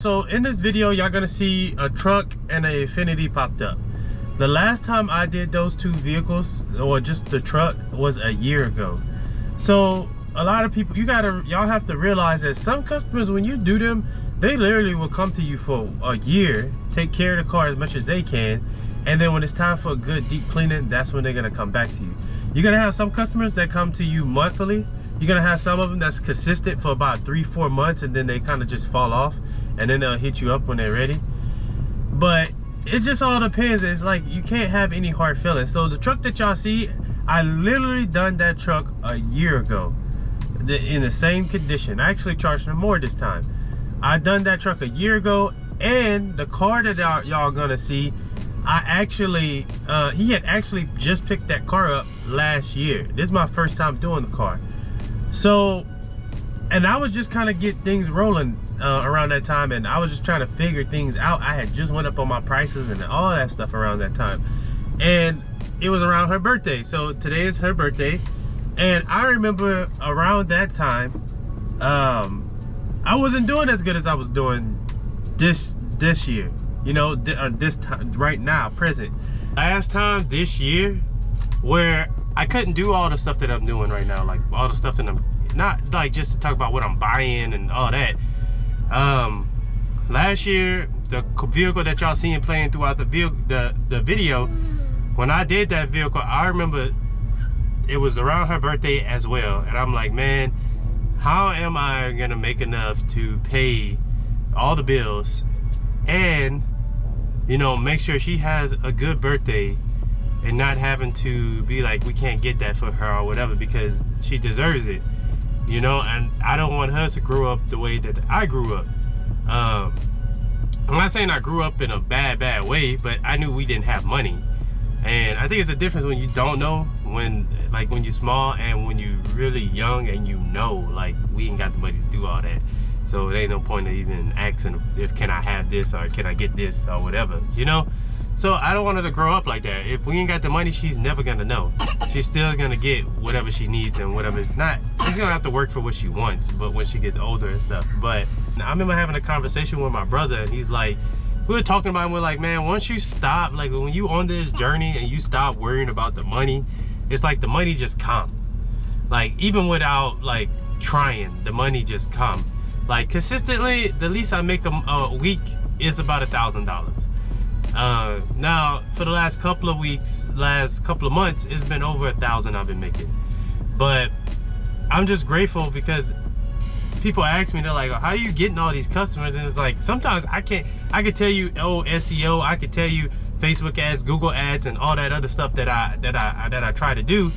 So in this video, y'all gonna see a truck and a Infiniti popped up. The last time I did those two vehicles, or just the truck, was a year ago. So a lot of people, y'all have to realize that some customers, when you do them, they literally will come to you for a year, take care of the car as much as they can, and then when it's time for a good deep cleaning, that's when they're gonna come back to you. You're gonna have some customers that come to you monthly. You're gonna have some of them that's consistent for about 3-4 months, and then they kind of just fall off, and then they'll hit you up when they're ready. But it just all depends. It's like you can't have any hard feelings. So the truck that y'all see, I literally done that truck a year ago in the same condition. I actually charged them more this time. I done that truck a year ago, and the car that y'all gonna see, he had actually just picked that car up last year. This is my first time doing the car. So, and I was just kind of get things rolling around that time, and I was just trying to figure things out. I had just went up on my prices and all that stuff around that time, and it was around her birthday. So today is her birthday, and I remember around that time, I wasn't doing as good as I was doing this year. You know, this time right now, present. Last time this year, where I couldn't do all the stuff that I'm doing right now, like all the stuff that I'm, not like just to talk about what I'm buying and all that. Last year, the vehicle that y'all seen playing throughout the video, when I did that vehicle, I remember it was around her birthday as well, and I'm like, man, how am I gonna make enough to pay all the bills and, you know, make sure she has a good birthday and not having to be like, we can't get that for her or whatever, because she deserves it, you know. And I don't want her to grow up the way that I grew up. I'm not saying I grew up in a bad way, but I knew we didn't have money. And I think it's a difference when you don't know, when you're small, and when you're really young and you know, like, we ain't got the money to do all that. So there ain't no point of even asking if can I have this or can I get this or whatever, you know. So I don't want her to grow up like that. If we ain't got the money, she's never gonna know. She's still gonna get whatever she needs and whatever. Not, she's gonna have to work for what she wants, but when she gets older and stuff. But I remember having a conversation with my brother, and he's like, we were talking about it, and we're like, man, once you stop, like when you on this journey and you stop worrying about the money, it's like the money just come. Like even without like trying, the money just come. Like consistently, the least I make a week is about $1,000. Now for the last couple of weeks, last couple of months, it's been over 1,000 I've been making. But I'm just grateful because people ask me, they're like, how are you getting all these customers? And it's like, sometimes I could tell you, oh, SEO, I could tell you Facebook ads, Google ads, and all that other stuff that I try to do.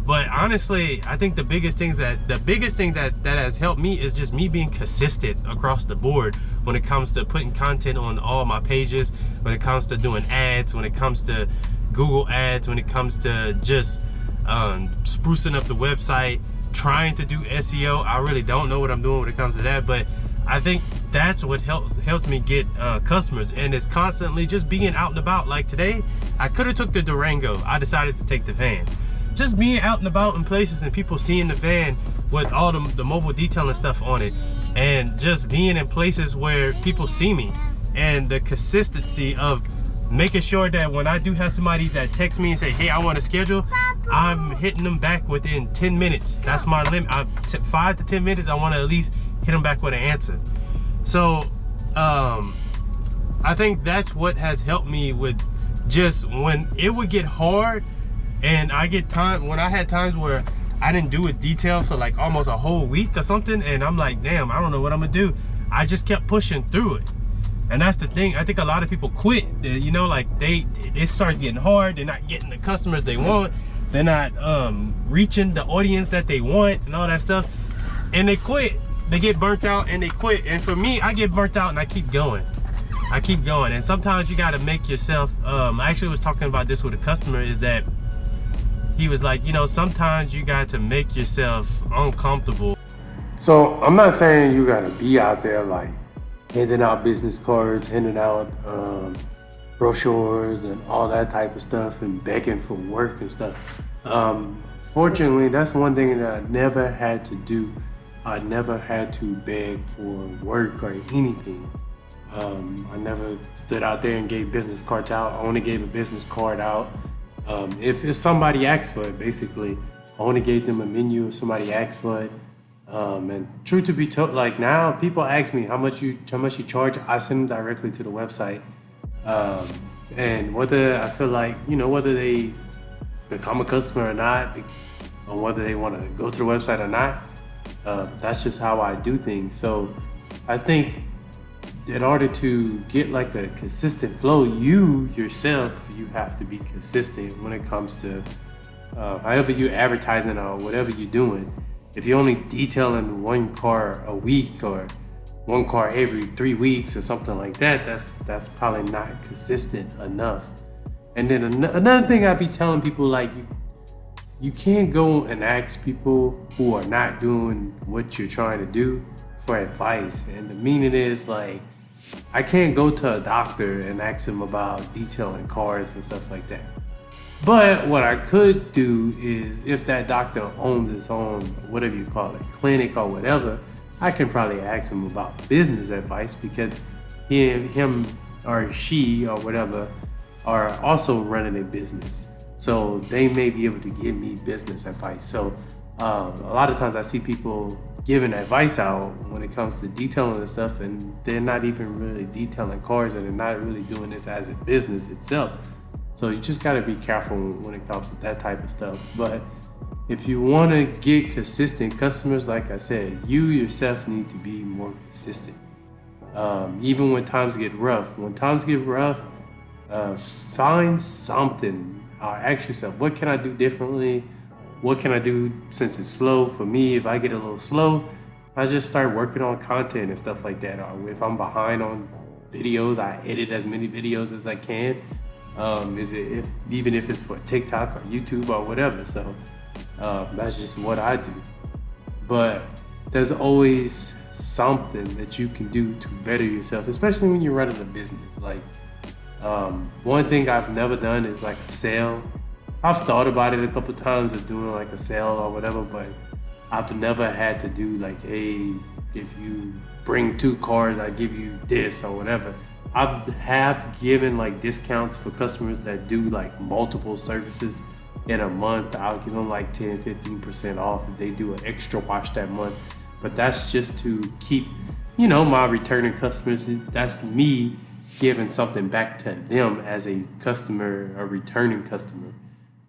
But honestly, I think the biggest thing that has helped me is just me being consistent across the board when it comes to putting content on all my pages, when it comes to doing ads, when it comes to Google ads, when it comes to just sprucing up the website, trying to do SEO. I really don't know what I'm doing when it comes to that, but I think that's what helps me get customers, and it's constantly just being out and about. Like today, I could have took the Durango. I decided to take the van. Just being out and about in places and people seeing the van with all the mobile detailing stuff on it, and just being in places where people see me, and the consistency of making sure that when I do have somebody that texts me and say, hey, I want to schedule, I'm hitting them back within 10 minutes. That's my limit. 5 to 10 minutes, I want to at least hit them back with an answer. So I think that's what has helped me with just when it would get hard. And when I had times where I didn't do a detail for like almost a whole week or something, and I'm like, damn, I don't know what I'm gonna do. I just kept pushing through it. And that's the thing. I think a lot of people quit, you know, like it starts getting hard. They're not getting the customers they want. They're not reaching the audience that they want and all that stuff. And they quit. They get burnt out and they quit. And for me, I get burnt out and I keep going. And sometimes you gotta make yourself, I actually was talking about this with a customer, is that he was like, you know, sometimes you got to make yourself uncomfortable. So I'm not saying you gotta be out there like handing out business cards, handing out brochures and all that type of stuff and begging for work and stuff. Fortunately, that's one thing that I never had to do. I never had to beg for work or anything. I never stood out there and gave business cards out. I only gave a business card out if somebody asked for it. Basically, I only gave them a menu if somebody asked for it. And true to be told, like now people ask me how much you charge. I send them directly to the website. And whether I feel like, whether they become a customer or not, or whether they want to go to the website or not, that's just how I do things. So I think in order to get like a consistent flow, you yourself, you have to be consistent when it comes to however you're advertising or whatever you're doing. If you're only detailing one car a week or one car every 3 weeks or something like that, that's probably not consistent enough. And then another thing I'd be telling people, like, you can't go and ask people who are not doing what you're trying to do for advice. And the meaning is, like, I can't go to a doctor and ask him about detailing cars and stuff like that. But what I could do is, if that doctor owns his own, whatever you call it, clinic or whatever, I can probably ask him about business advice, because him or she or whatever are also running a business. So they may be able to give me business advice. So a lot of times I see people giving advice out when it comes to detailing and stuff, and they're not even really detailing cars, and they're not really doing this as a business itself. So you just gotta be careful when it comes to that type of stuff. But if you wanna get consistent customers, like I said, you yourself need to be more consistent. Even when times get rough. When times get rough, find something. Ask yourself, what can I do differently? What can I do since it's slow? For me, if I get a little slow, I just start working on content and stuff like that. Or if I'm behind on videos, I edit as many videos as I can. Even if it's for TikTok or YouTube or whatever. So that's just what I do. But there's always something that you can do to better yourself, especially when you're running a business. Like one thing I've never done is like a sale. I've thought about it a couple of times of doing like a sale or whatever, but I've never had to do like, hey, if you bring 2 cars, I give you this or whatever. I have given like discounts for customers that do like multiple services in a month. I'll give them like 10-15% off if they do an extra wash that month. But that's just to keep, my returning customers. That's me giving something back to them as a customer, a returning customer,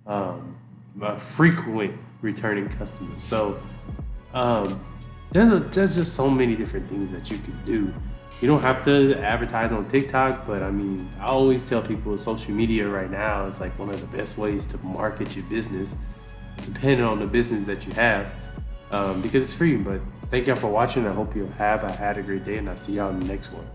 a frequent returning customer. So there's just so many different things that you can do. You don't have to advertise on TikTok, but I mean, I always tell people social media right now is like one of the best ways to market your business, depending on the business that you have, because it's free. But thank y'all for watching. I hope you had a great day, and I'll see y'all in the next one.